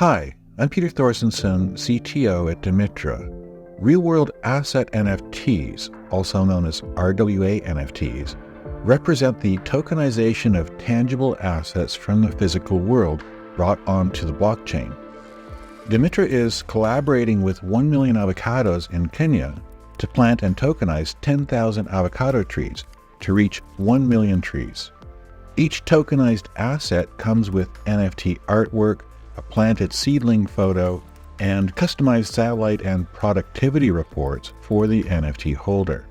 Hi, I'm Peter Thorstenson, CTO at Dimitra. Real-world asset NFTs, also known as RWA NFTs, represent the tokenization of tangible assets from the physical world brought onto the blockchain. Dimitra is collaborating with 1 Million Avocados in Kenya to plant and tokenize 10,000 avocado trees to reach 1 million trees. Each tokenized asset comes with NFT artwork, a planted seedling photo, and customized satellite and productivity reports for the NFT holder.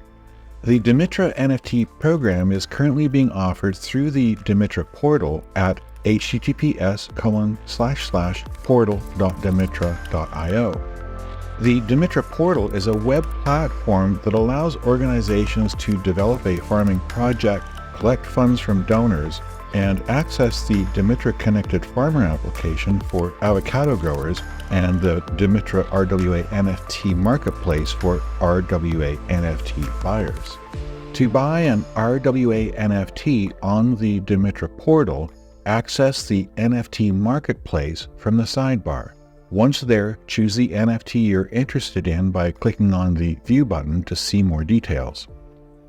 The Dimitra NFT program is currently being offered through the Dimitra Portal at https://portal.dimitra.io. The Dimitra Portal is a web platform that allows organizations to develop a farming project, collect funds from donors, and access the Dimitra Connected Farmer application for avocado growers and the Dimitra RWA NFT Marketplace for RWA NFT buyers. To buy an RWA NFT on the Dimitra Portal, access the NFT Marketplace from the sidebar. Once there, choose the NFT you're interested in by clicking on the View button to see more details.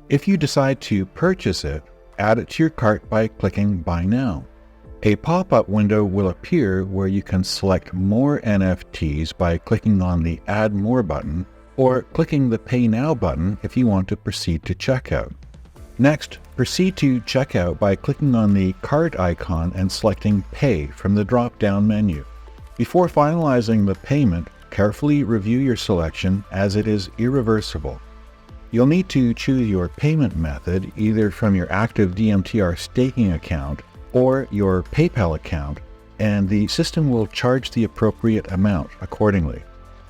If you decide to purchase it, add it to your cart by clicking Buy Now. A pop-up window will appear where you can select more NFTs by clicking on the Add More button or clicking the Pay Now button if you want to proceed to checkout. Next, proceed to checkout by clicking on the cart icon and selecting Pay from the drop-down menu. Before finalizing the payment, carefully review your selection as it is irreversible. You'll need to choose your payment method either from your active DMTR staking account or your PayPal account, and the system will charge the appropriate amount accordingly.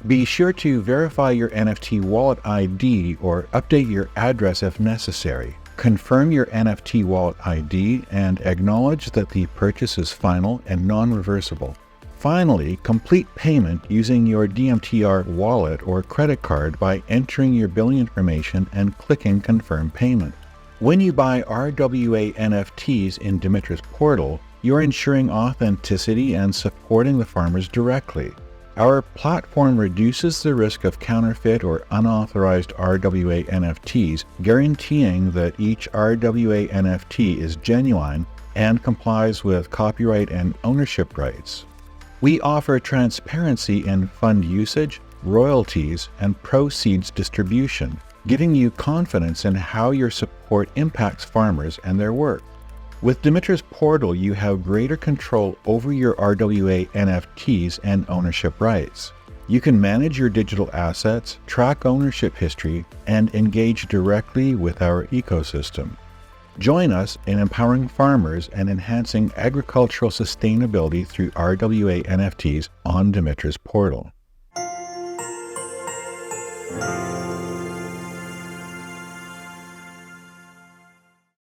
Be sure to verify your NFT wallet ID or update your address if necessary. Confirm your NFT wallet ID and acknowledge that the purchase is final and non-reversible. Finally, complete payment using your DMTR wallet or credit card by entering your billing information and clicking Confirm Payment. When you buy RWA NFTs in Dimitra's portal, you're ensuring authenticity and supporting the farmers directly. Our platform reduces the risk of counterfeit or unauthorized RWA NFTs, guaranteeing that each RWA NFT is genuine and complies with copyright and ownership rights. We offer transparency in fund usage, royalties, and proceeds distribution, giving you confidence in how your support impacts farmers and their work. With Dimitra's portal, you have greater control over your RWA NFTs and ownership rights. You can manage your digital assets, track ownership history, and engage directly with our ecosystem. Join us in empowering farmers and enhancing agricultural sustainability through RWA NFTs on Dimitra's portal.